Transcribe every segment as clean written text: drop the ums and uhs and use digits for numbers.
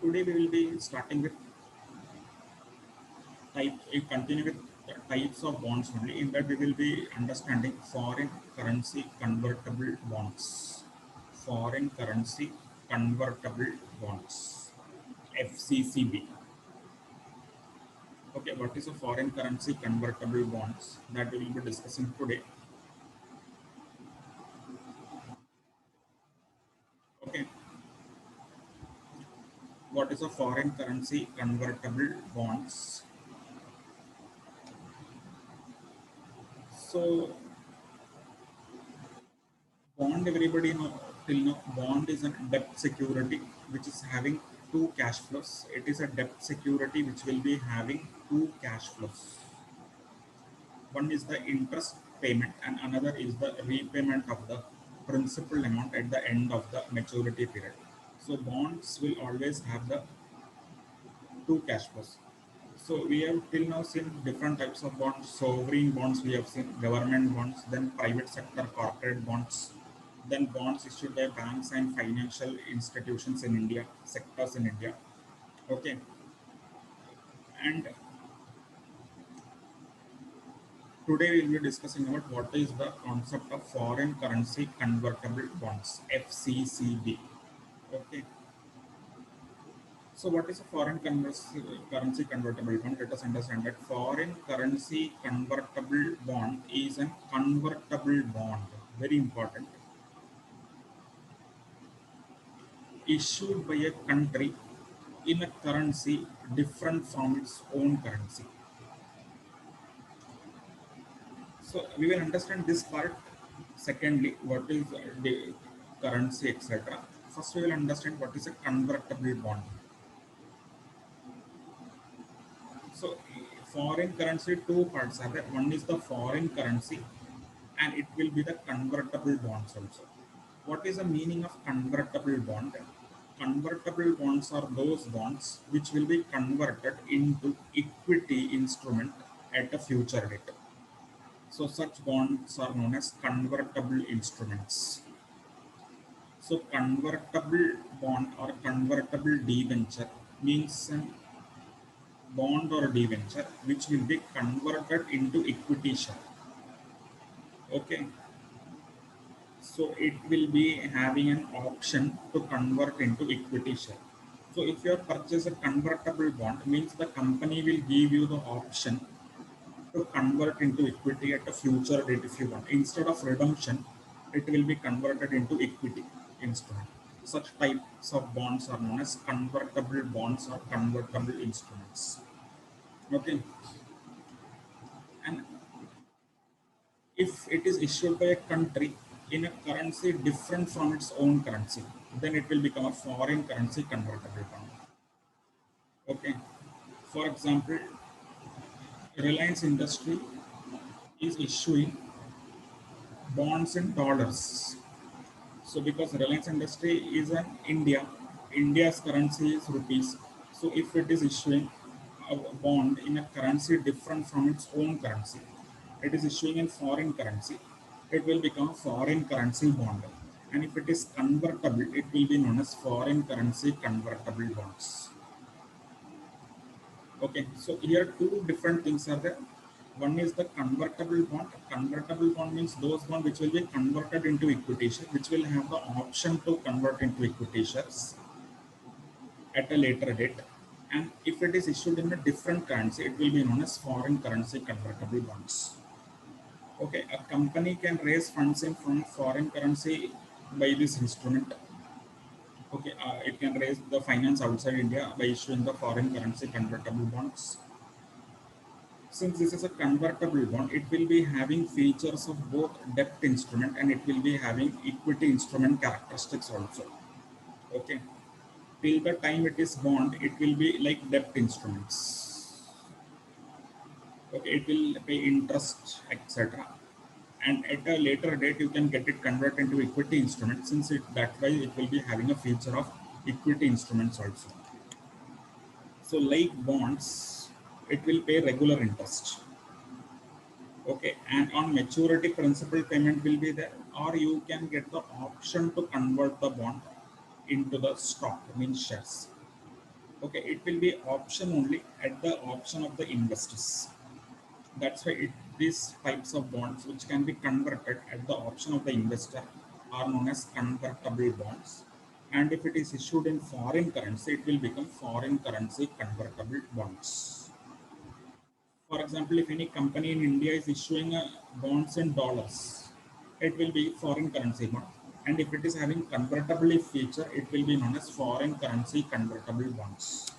today we will be starting with continue with the types of bonds only. In that we will be understanding foreign currency convertible bonds. Foreign currency convertible bonds. FCCB. Okay, what is a foreign currency convertible bonds that we will be discussing today? Okay, what is a foreign currency convertible bonds? So bond, everybody know till now, bond is a debt security which is having two cash flows. It is a debt security which will be having two cash flows. One is the interest payment and another is the repayment of the principal amount at the end of the maturity period. So bonds will always have the two cash flows. So we have till now seen different types of bonds. Sovereign bonds we have seen, government bonds, then private sector corporate bonds, then bonds issued by banks and financial institutions in India, sectors in India. Okay, and today we will be discussing about what is the concept of foreign currency convertible bonds, FCCB. Okay, so what is a foreign currency convertible bond? Let us understand that foreign currency convertible bond is a convertible bond, very important, issued by a country in a currency different from its own currency. So we will understand this part. Secondly, what is the currency, etc. First, we will understand what is a convertible bond. So, foreign currency, two parts are there. One is the foreign currency, and it will be the convertible bonds also. What is the meaning of convertible bond? Convertible bonds are those bonds which will be converted into equity instrument at a future date. So such bonds are known as convertible instruments. So convertible bond or convertible debenture means a bond or debenture which will be converted into equity share. Okay. So it will be having an option to convert into equity share. So if you purchase a convertible bond, means the company will give you the option to convert into equity at a future date if you want. Instead of redemption, it will be converted into equity instrument. Such types of bonds are known as convertible bonds or convertible instruments. Okay, and if it is issued by a country in a currency different from its own currency, then it will become a foreign currency convertible bond. Okay, for example, Reliance Industry is issuing bonds in dollars. So because Reliance Industry is an India's currency is rupees. So if it is issuing a bond in a currency different from its own currency, it is issuing in foreign currency, it will become a foreign currency bond. And if it is convertible, it will be known as foreign currency convertible bonds. Okay, so here two different things are there. One is the convertible bond. Convertible bond means those bonds which will be converted into equity share, which will have the option to convert into equity shares at a later date. And if it is issued in a different currency, it will be known as foreign currency convertible bonds. Okay, a company can raise funds in from foreign currency by this instrument. Okay, it can raise the finance outside India by issuing the foreign currency convertible bonds. Since this is a convertible bond, it will be having features of both debt instrument and it will be having equity instrument characteristics also. Okay. Till the time it is bond, it will be like debt instruments. Okay, it will pay interest, etc. And at a later date, you can get it converted into equity instrument. Since that way, it will be having a feature of equity instruments also. So, like bonds, it will pay regular interest. Okay, and on maturity, principal payment will be there, or you can get the option to convert the bond into the stock, means shares. Okay, it will be option only at the option of the investors. That's why these types of bonds which can be converted at the option of the investor are known as convertible bonds. And if it is issued in foreign currency, it will become foreign currency convertible bonds. For example, if any company in India is issuing bonds in dollars, it will be foreign currency bond. And if it is having convertibility feature, it will be known as foreign currency convertible bonds.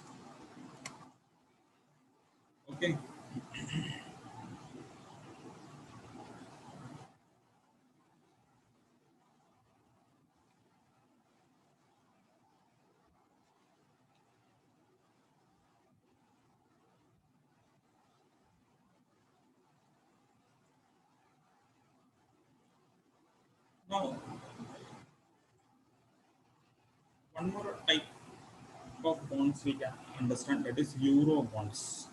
Okay. Now, one more type of bonds we can understand, that is euro bonds.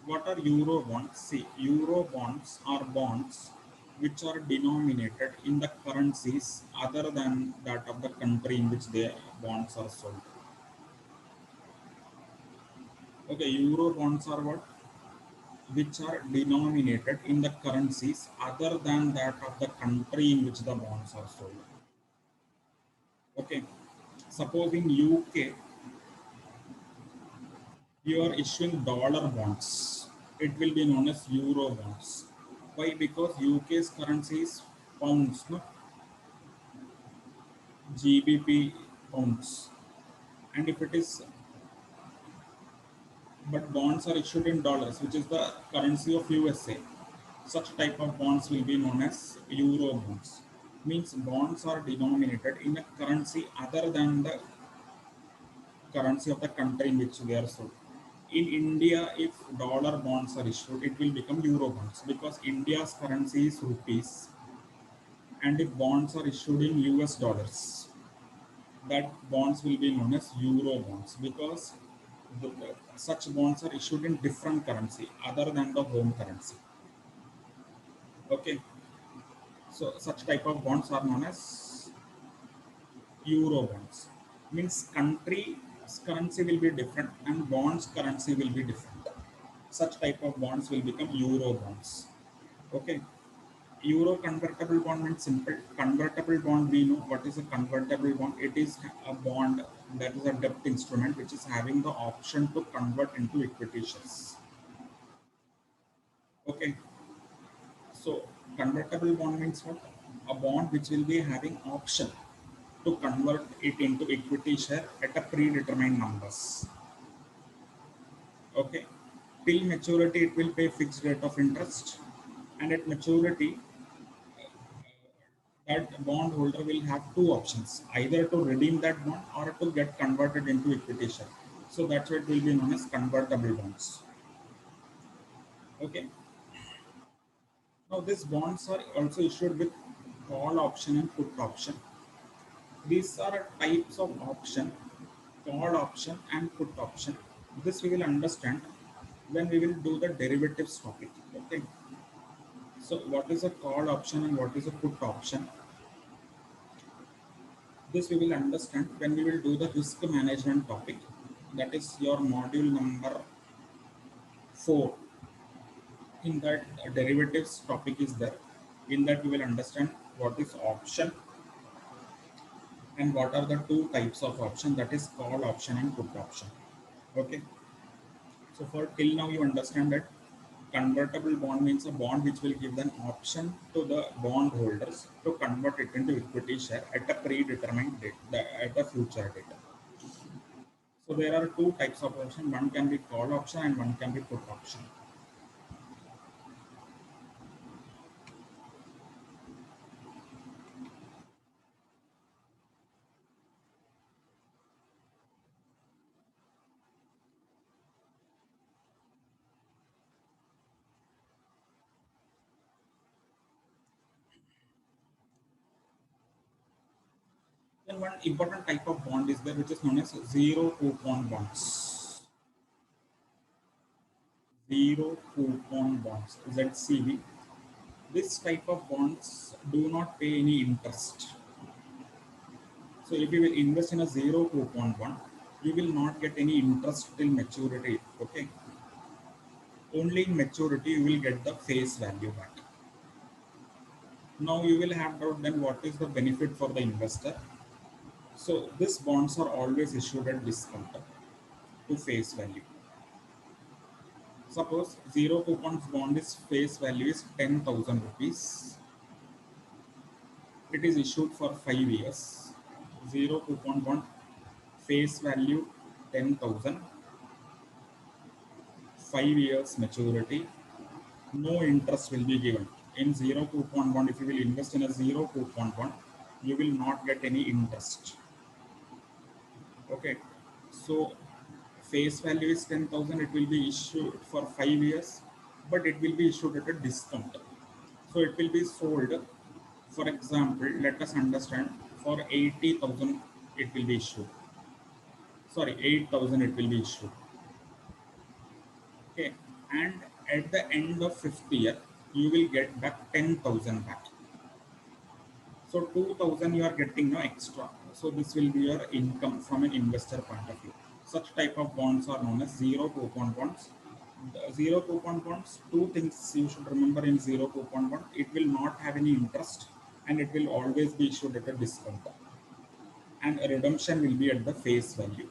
What are euro bonds? See, euro bonds are bonds which are denominated in the currencies other than that of the country in which their bonds are sold. Okay, euro bonds are what? Which are denominated in the currencies other than that of the country in which the bonds are sold. Okay, suppose in UK you are issuing dollar bonds, it will be known as euro bonds. Why? Because UK's currency is pounds, no? GBP pounds. And if it is, but bonds are issued in dollars, which is the currency of USA. Such type of bonds will be known as euro bonds. Means bonds are denominated in a currency other than the currency of the country in which they are sold. In India, if dollar bonds are issued, it will become euro bonds because India's currency is rupees. And if bonds are issued in US dollars, that bonds will be known as euro bonds because such bonds are issued in different currency other than the home currency. Okay, so such type of bonds are known as euro bonds. Means country's currency will be different and bonds currency will be different. Such type of bonds will become euro bonds. Okay, euro convertible bond means simple. Convertible bond, we know what is a convertible bond. It is a bond that is a debt instrument which is having the option to convert into equity shares. Okay, so convertible bond means what? A bond which will be having option to convert it into equity share at a predetermined numbers. Okay, till maturity it will pay fixed rate of interest, and at maturity that bondholder will have two options, either to redeem that bond or to get converted into equity share. So that's what will be known as convertible bonds. Okay. Now these bonds are also issued with call option and put option. These are types of option, call option and put option. This we will understand when we will do the derivatives topic. Okay. So what is a call option and what is a put option? This we will understand when we will do the risk management topic. That is your module number 4. In that derivatives topic is there. In that we will understand what is option and what are the two types of option, that is call option and put option. Okay. So for till now you understand that convertible bond means a bond which will give an option to the bond holders to convert it into equity share at a predetermined date, at a future date. So there are two types of option. One can be call option and one can be put option. Then one important type of bond is there which is known as zero coupon bonds. Zero coupon bonds, ZCB. This type of bonds do not pay any interest. So if you will invest in a zero coupon bond, you will not get any interest till maturity. Okay, only in maturity you will get the face value back. Now you will have doubt, then what is the benefit for the investor? So these bonds are always issued at discount to face value. Suppose zero coupons bond is face value is 10,000 rupees. It is issued for 5 years. Zero coupon bond face value 10,000, 5 years maturity, no interest will be given. In zero coupon bond, if you will invest in a zero coupon bond, you will not get any interest. Okay, so face value is 10,000, it will be issued for 5 years, but it will be issued at a discount. So it will be sold, for example, let us understand, for 80,000 it will be issued. Sorry, 8,000 it will be issued. Okay, and at the end of 5th year, you will get back 10,000 back. So 2,000 you are getting no extra. So this will be your income from an investor point of view. Such type of bonds are known as zero coupon bonds. The zero coupon bonds, two things you should remember in zero coupon bond: it will not have any interest, and it will always be issued at a discount, and a redemption will be at the face value.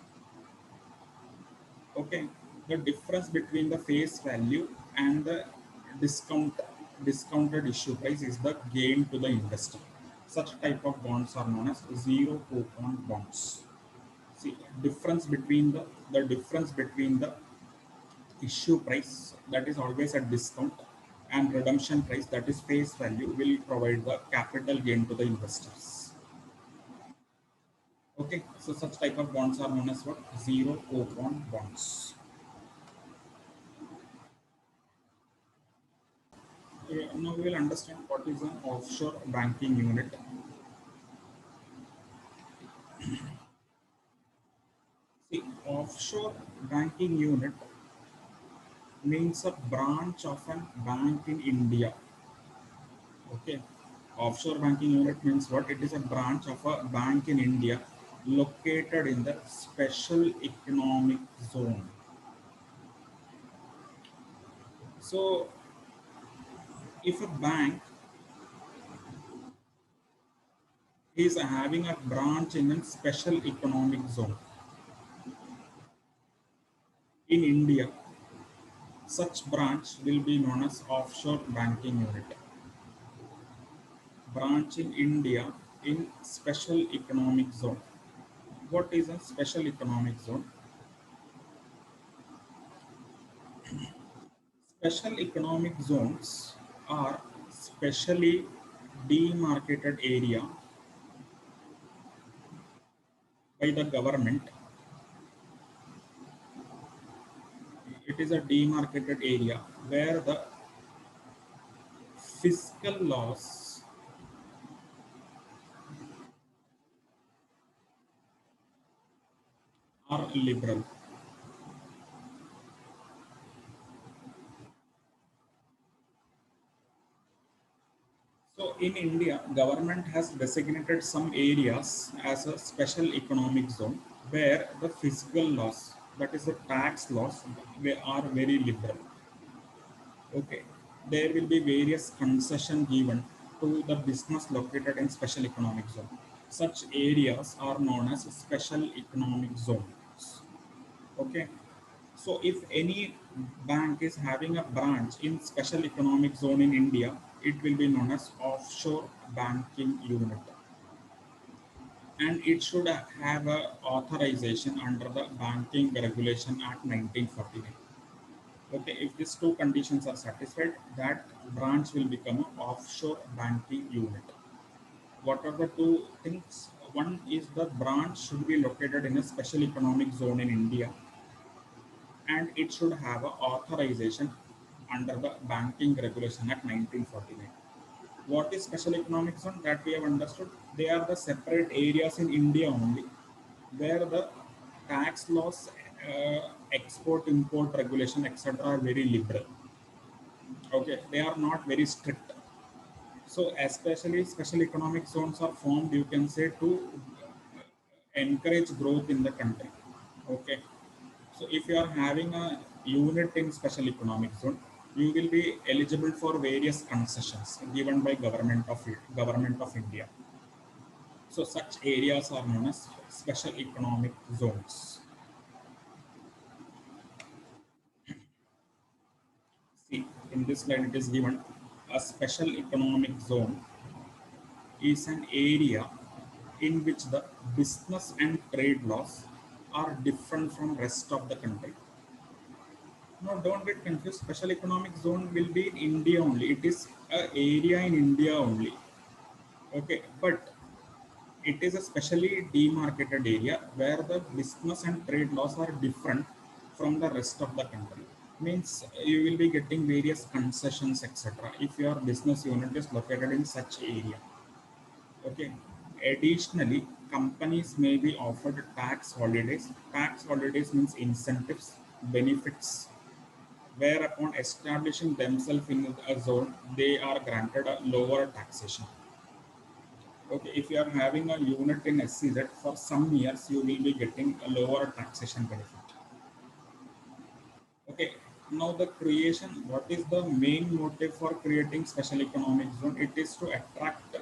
Okay, the difference between the face value and the discounted issue price is the gain to the investor. Such type of bonds are known as zero coupon bonds. See, the difference between the issue price, that is always at discount, and redemption price, that is face value, will provide the capital gain to the investors. Okay, so such type of bonds are known as what? Zero coupon bonds. Now we will understand what is an offshore banking unit. See, offshore banking unit means a branch of a bank in India. Okay, offshore banking unit means what? It is a branch of a bank in India located in the special economic zone. So, if a bank is having a branch in a special economic zone in India, such branch will be known as offshore banking unit. Branch in India in special economic zone. What is a special economic zone? Special economic zones are specially demarcated area by the government. It is a demarcated area where the fiscal laws are liberal. So in India, government has designated some areas as a special economic zone where the fiscal laws, that is the tax laws, they are very liberal. Okay, there will be various concession given to the business located in special economic zone. Such areas are known as special economic zones. Okay, so if any bank is having a branch in special economic zone in India, it will be known as offshore banking unit, and it should have a authorization under the Banking Regulation Act 1949. Okay, if these two conditions are satisfied, that branch will become an offshore banking unit. What are the two things? One is the branch should be located in a special economic zone in India, and it should have a authorization under the Banking Regulation Act 1949. What is special economic zone? That we have understood. They are the separate areas in India only where the tax laws, export import regulation, etc. are very liberal. Okay, they are not very strict. So especially special economic zones are formed, you can say, to encourage growth in the country. Okay. So if you are having a unit in special economic zone, you will be eligible for various concessions given by government of India. So such areas are known as special economic zones. See, in this slide it is given a special economic zone is an area in which the business and trade laws are different from rest of the country. No, don't get confused. Special economic zone will be in India only. It is an area in India only. Okay, but it is a specially demarcated area where the business and trade laws are different from the rest of the country. Means you will be getting various concessions, etc. if your business unit is located in such area. Okay. Additionally, companies may be offered tax holidays. Tax holidays means incentives, benefits, where upon establishing themselves in a zone, they are granted a lower taxation. Okay, if you are having a unit in SCZ for some years, you will be getting a lower taxation benefit. Okay, now the creation, what is the main motive for creating special economic zone? It is to attract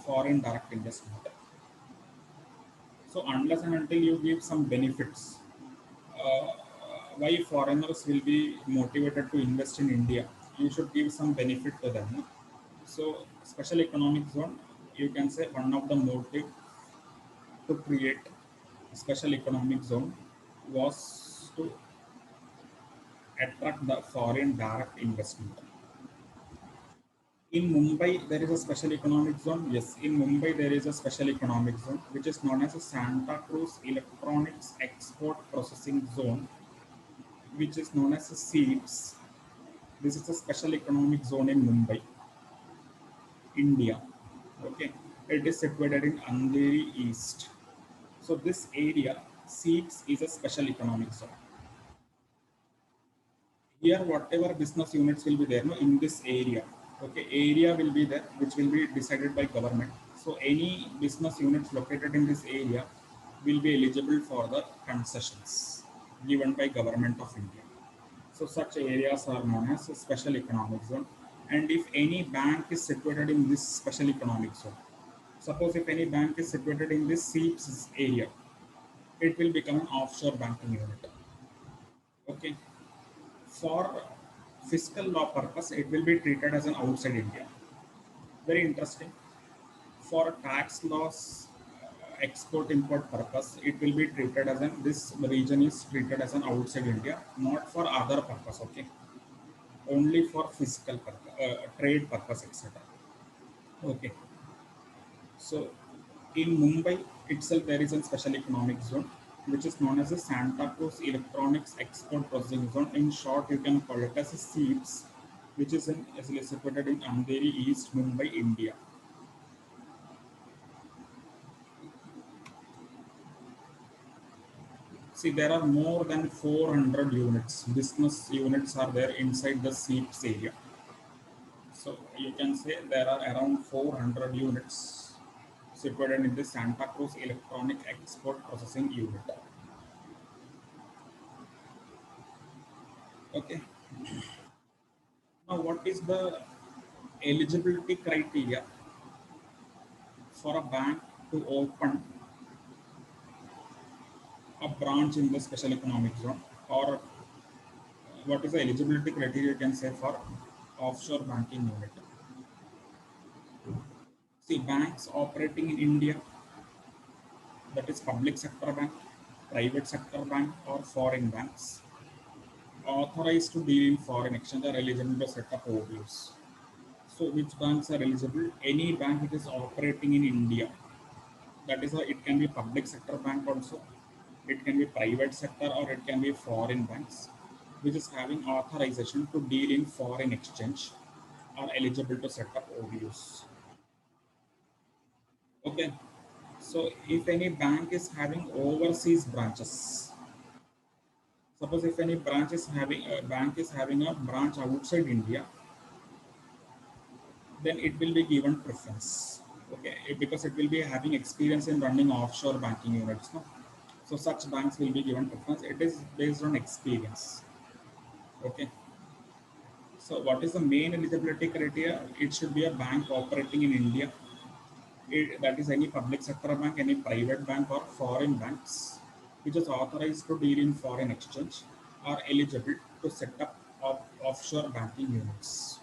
foreign direct investment. So unless and until you give some benefits, uh, why foreigners will be motivated to invest in India? You should give some benefit to them. No? So special economic zone, you can say one of the motive to create a special economic zone was to attract the foreign direct investment. In Mumbai, there is a special economic zone. Yes, in Mumbai, there is a special economic zone, which is known as a Santa Cruz Electronics Export Processing Zone, which is known as a SEEPS. This is a special economic zone in Mumbai, India. Okay, it is situated in Andheri East. So this area, SEEPS, is a special economic zone. Here, whatever business units will be there, no, in this area. Okay, area will be there, which will be decided by government. So any business units located in this area will be eligible for the concessions given by government of India. So such areas are known as a special economic zone. And if any bank is situated in this special economic zone, suppose if any bank is situated in this SEEPS area, it will become an offshore banking unit. Okay. For fiscal law purpose, it will be treated as an outside India. Very interesting. For tax laws, export import purpose, it will be treated as an this region is treated as an outside India, not for other purpose. Okay, only for fiscal purpose, trade purpose, etc. Okay, so in Mumbai itself, there is a special economic zone which is known as the Santa Cruz Electronics Export Processing Zone. In short, you can call it as a SEEPS, which is situated in Andheri East, Mumbai, India. See, there are more than 400 units. Business units are there inside the SEEPS area. So you can say there are around 400 units situated in the Santa Cruz Electronic Export Processing Unit. Okay. Now, what is the eligibility criteria for a bank to open a branch in the special economic zone, or what is the eligibility criteria you can say for offshore banking unit? See, banks operating in India, that is public sector bank, private sector bank, or foreign banks authorized to deal in foreign exchange are eligible to set up OBUs. So which banks are eligible? Any bank which is operating in India. That is, it can be public sector bank also, it can be private sector, or it can be foreign banks, which is having authorization to deal in foreign exchange are eligible to set up OBUs. Okay. So if any bank is having overseas branches, suppose if any branch is having a bank is having a branch outside India, then it will be given preference. Okay, because it will be having experience in running offshore banking units. No? So such banks will be given preference. It is based on experience. Okay. So what is the main eligibility criteria? It should be a bank operating in India. That is any public sector bank, any private bank or foreign banks which is authorized to deal in foreign exchange are eligible to set up offshore banking units.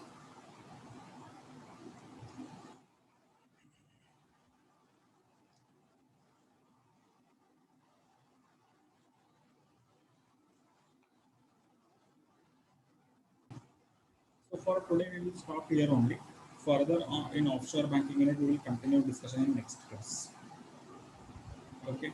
So for today, we will stop here only. Further in offshore banking unit, we will continue discussion in next class. Okay.